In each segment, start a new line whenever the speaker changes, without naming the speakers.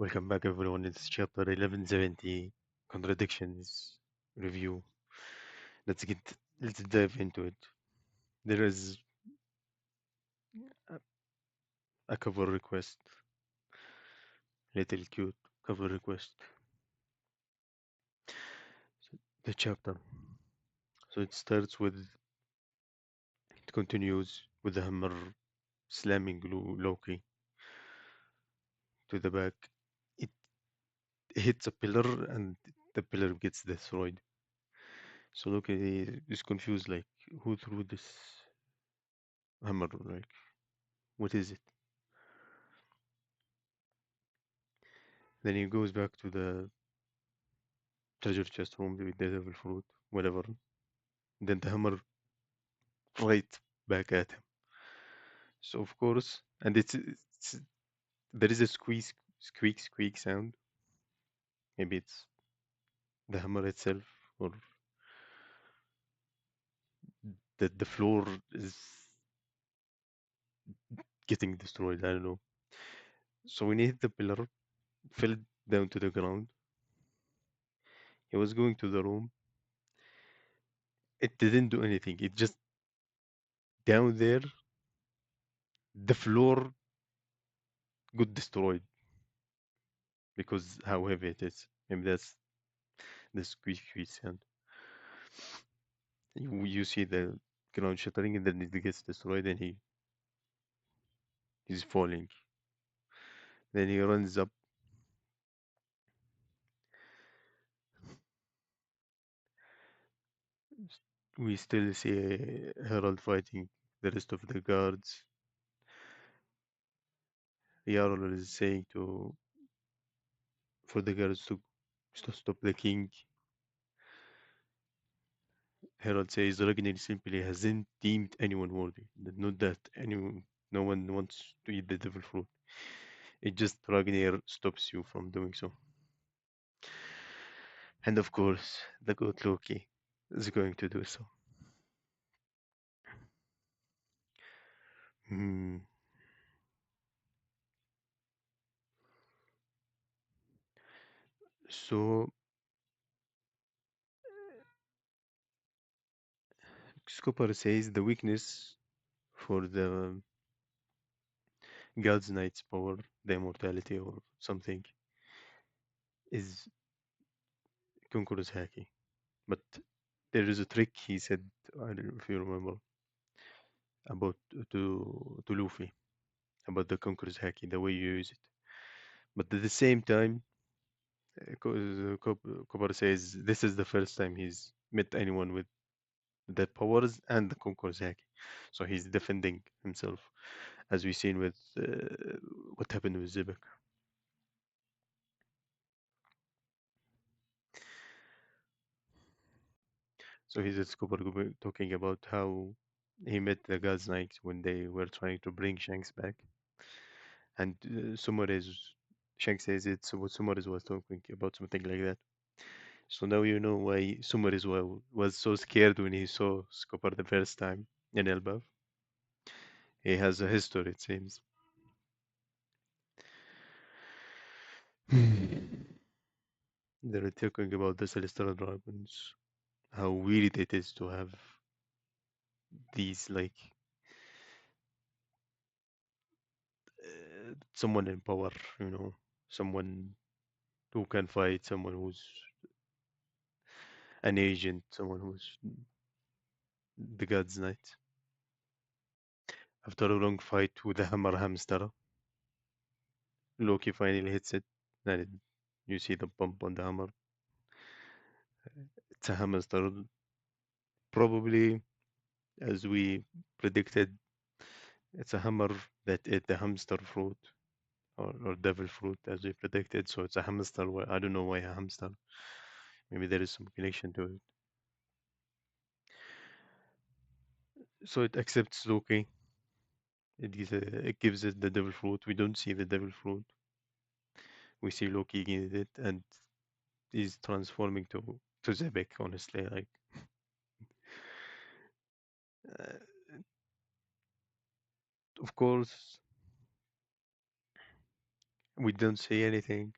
Welcome back, everyone. It's chapter 1170 Contradictions Review. Let's get let's dive into it. There is a, a cover request, little cute cover request. So the chapter. So it starts with, it continues with the hammer slamming Loki to the back. It hits a pillar and the pillar gets destroyed. So Loki is confused, like, who threw this hammer? Like, what is it? Then he goes back to the treasure chest room with the devil fruit, whatever. Then the hammer right back at him. So of course, and it's there is a squeak sound. Maybe it's the hammer itself, or the floor is getting destroyed. I don't know. So when he hit the pillar, fell down to the ground. He was going to the room. It didn't do anything. It just down there. The floor got destroyed because how heavy it is. Maybe that's the squeak sound. You see the ground shattering, and then it gets destroyed, and he's falling. Then he runs up. We still see Harold fighting the rest of the guards. Jarl is saying to for the guards to stop the king. Harold says Ragnar simply hasn't deemed anyone worthy. Not that anyone, no one wants to eat the devil fruit. It just Ragnar stops you from doing so. And of course, the goat Loki is going to do so. Hmm. So Scooper says the weakness for the God's Knight's power, the immortality or something, is Conqueror's haki. But there is a trick he said, I don't know if you remember, about to Luffy, about the Conqueror's haki, the way you use it. But at the same time, Cooper says this is the first time he's met anyone with the powers and the Conqueror's haki. So he's defending himself, as we've seen with what happened with Zebek. So he's at Scuba talking about how he met the God's Knights when they were trying to bring Shanks back. And Shanks says it's what Sumaris was talking about, something like that. So now you know why Sumaris was so scared when he saw Scopper the first time in Elbaf. He has a history, it seems. They're talking about the Celestial Dragons, how weird it is to have these, like, someone in power, someone who can fight, someone who's an agent, someone who's the God's Knight. After a long fight with a hammer hamster, Loki finally hits it, and you see the bump on the hammer. It's a hamster, probably, as we predicted, it's a hammer that ate the hamster fruit, or devil fruit, as we predicted. So it's a hamster. I don't know why a hamster. Maybe there is some connection to it. So it accepts Loki. It gives it the devil fruit. We don't see the devil fruit. We see Loki get it, and he's transforming to Zebek. Honestly, like, uh, of course, We don't say anything.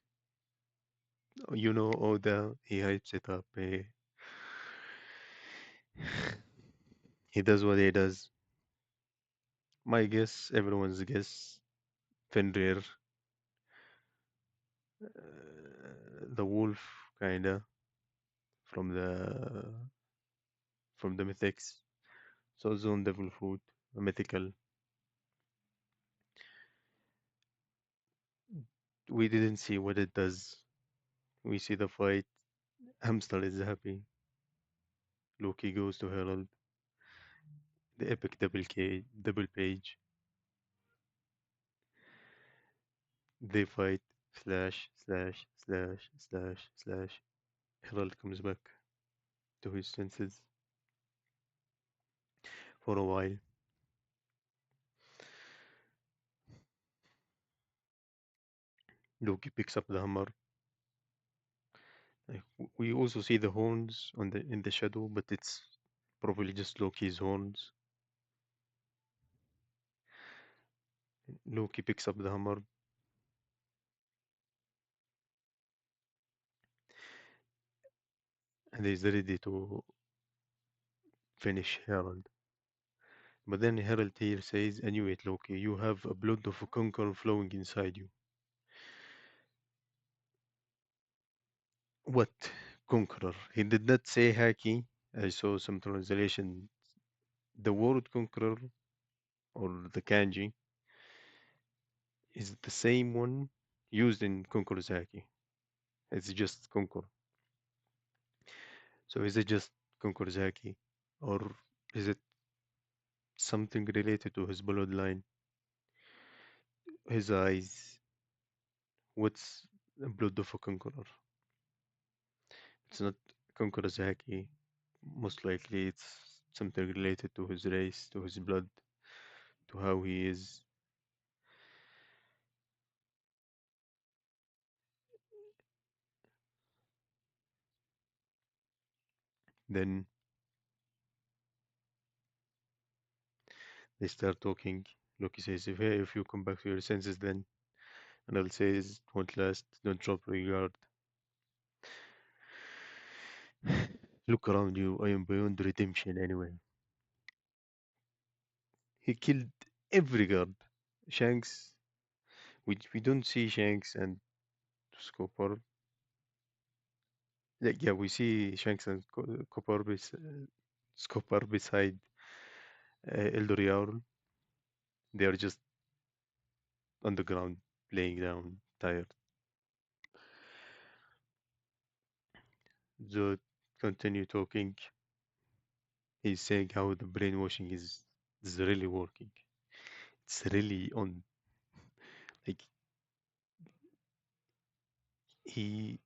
Oda, he hypes it up. He does what he does. My guess, everyone's guess, Fenrir, the wolf, kinda, from the mythics. So zone devil fruit, a mythical. We didn't see what it does. We see the fight. Hamster is happy. Loki goes to Herald. The epic double page. They fight. Slash, slash, slash, slash, slash. Herald comes back to his senses for a while. Loki picks up the hammer. We also see the horns in the shadow, but it's probably just Loki's horns. Loki picks up the hammer, and he's ready to finish Herald. But then Herald here says, "I knew it, Loki. You have a blood of a conqueror flowing inside you." What conqueror? He did not say Haki. I saw some translation. The word conqueror or the kanji is the same one used in Conqueror's Haki. It's just conquer. So is it just Conqueror's Haki? Or is it something related to his bloodline, his eyes? What's the blood of a conqueror? It's not Conqueror's Haki. Most likely it's something related to his race, to his blood, to how he is. Then they start talking. Loki says, if you come back to your senses, then. And I'll say, it won't last. Don't drop your guard. Look around you. I am beyond redemption anyway. He killed every guard. Shanks, we don't see Shanks and Scopper. Yeah, we see Shanks and Scopper beside Eldoriaur. They are just on the ground, laying down, tired. Zod continue talking. He's saying how the brainwashing is really working. It's really on. Like he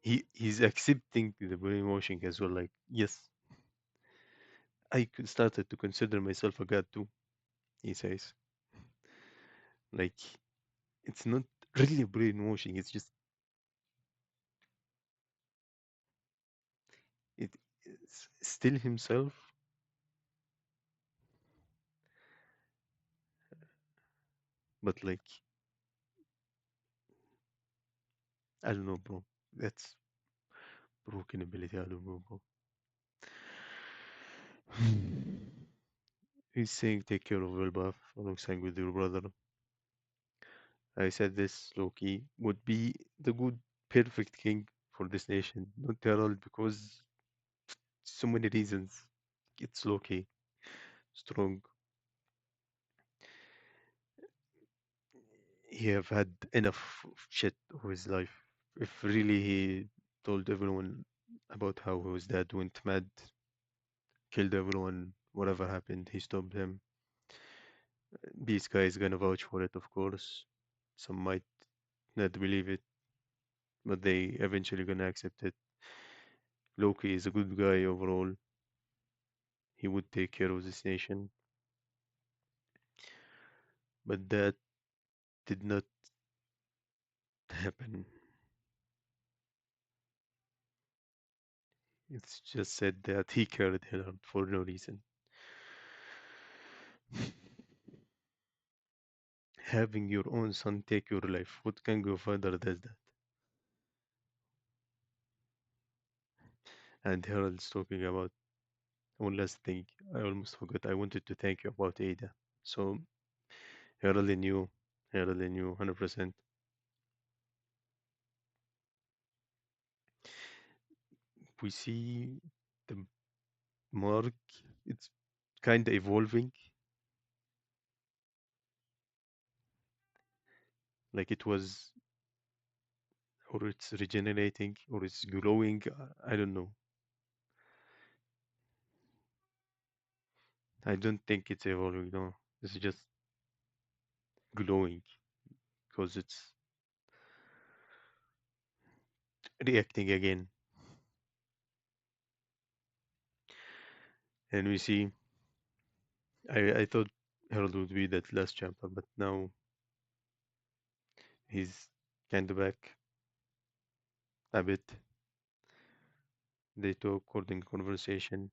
he's accepting the brainwashing as well. Like yes, started to consider myself a god too. He says like it's not really brainwashing. It's just it's still himself, but like I don't know, bro. That's broken ability. I don't know, bro. He's saying take care of Wilbath alongside with your brother. I said this Loki would be the good, perfect king for this nation, not Herald, because so many reasons. It's Loki, strong. He have had enough of shit of his life. If really he told everyone about how his dad went mad, killed everyone, whatever happened, he stopped him. These guys gonna vouch for it, of course. Some might not believe it, but they eventually gonna accept it. Loki is a good guy overall. He would take care of this nation, but that did not happen. It's just said that he carried her for no reason. having your own son take your life. What kind of father does that? And Harold's talking about one last thing. I almost forgot. I wanted to thank you about Ada. So Harold knew, Harold knew 100%. We see the mark. It's kind of evolving, like it was, or it's regenerating, or it's glowing. I don't know. I don't think it's evolving. No, it's just glowing because it's reacting again. And we see, I thought Harold would be that last chapter, but now he's kind of back a bit. They talk holding conversation.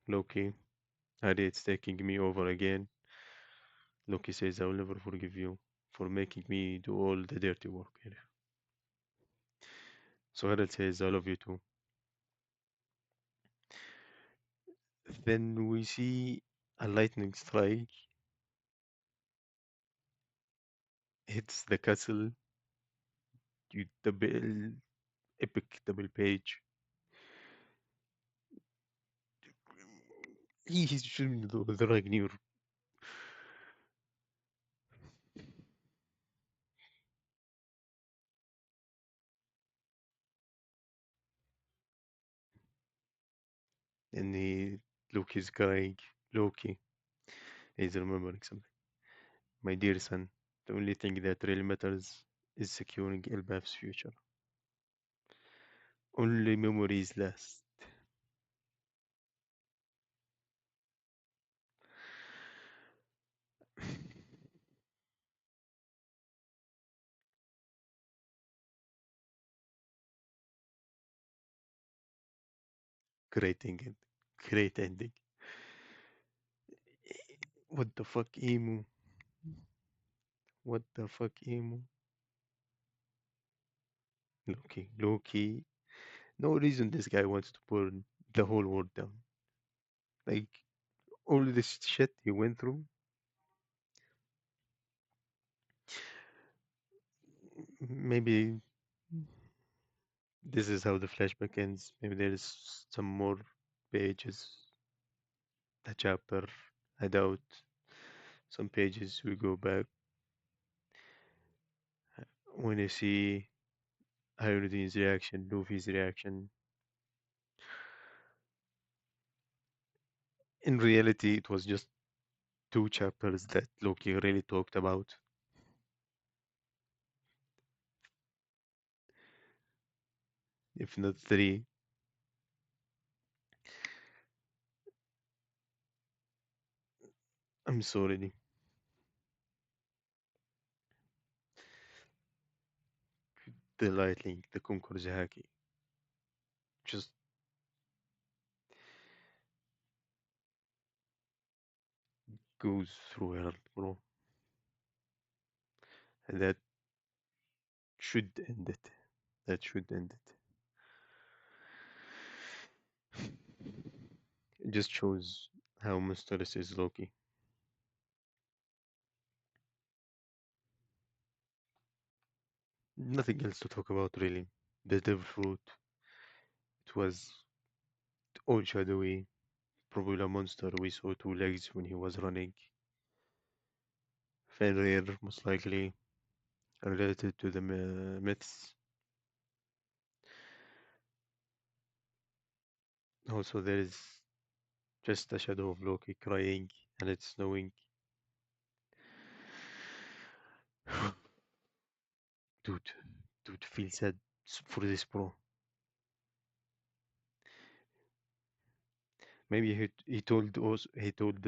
Loki, Harry, it's taking me over again. Loki says, I will never forgive you for making me do all the dirty work here. So Harold says, I love you too. Then we see a lightning strike hits the castle. You double epic double page. He's shooting the Ragnir, and Loki's crying. Loki is remembering something. My dear son, the only thing that really matters is securing Elbaf's future. Only memories last. Great ending. Great ending. What the fuck, Emu? What the fuck, Emu? Loki. Loki. No reason this guy wants to burn the whole world down. Like, all this shit he went through, maybe this is how the flashback ends. Maybe there is some more pages, a chapter. I doubt some pages we go back when you see Hyruddin's reaction, Luffy's reaction. In reality, it was just two chapters that Loki really talked about, if not three. I'm sorry. The Lightning, the Conqueror's Haki, just goes through hell, bro. And that should end it. That should end it. It just shows how mysterious is Loki. Nothing else to talk about, really. The devil fruit, it was all shadowy, probably a monster. We saw two legs when he was running. Fenrir, most likely related to the myths. Also, there is just a shadow of Loki crying and it's snowing. Dude, dude, feel sad for this, bro. Maybe he told us he told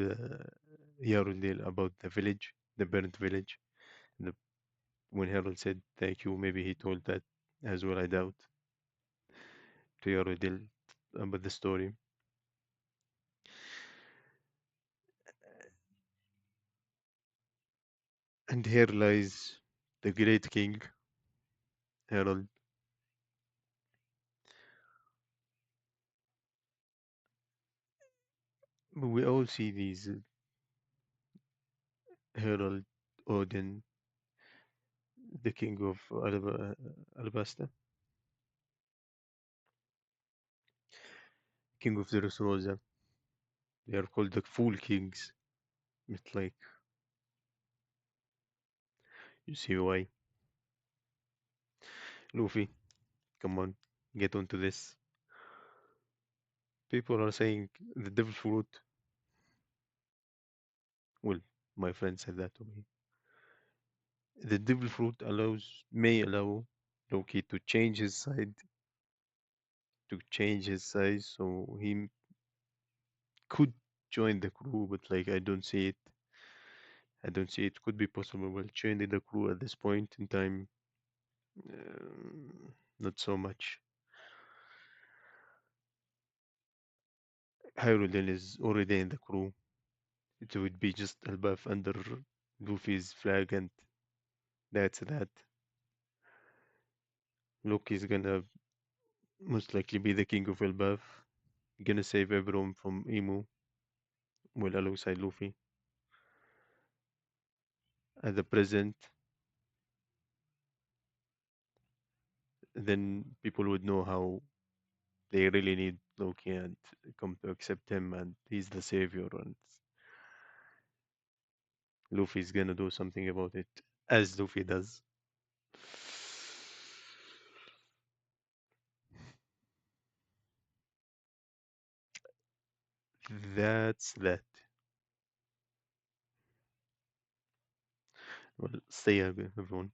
Yarundil about the village, the burnt village. The, when Harold said thank you, maybe he told that as well. I doubt to Yarundil about the story. And here lies the great king, Herald. We all see these Herald, Odin, the king of Alabasta, king of the Rosa. They are called the fool kings. It's like, you see why. Luffy, come on, get onto this. People are saying the devil fruit. Well, my friend said that to me. The devil fruit may allow Loki to change his side, to change his size, so he could join the crew, but like I don't see it. I don't see it could be possible. Well, joining the crew at this point in time, not so much. Hyrule is already in the crew. It would be just Elbaf under Luffy's flag, and that's that. Loki's gonna most likely be the king of Elbaf, gonna save everyone from Emu, well, alongside Luffy. At the present, then people would know how they really need Loki and come to accept him, and he's the savior, and Luffy's gonna do something about it, as Luffy does. That's that. Well, stay everyone.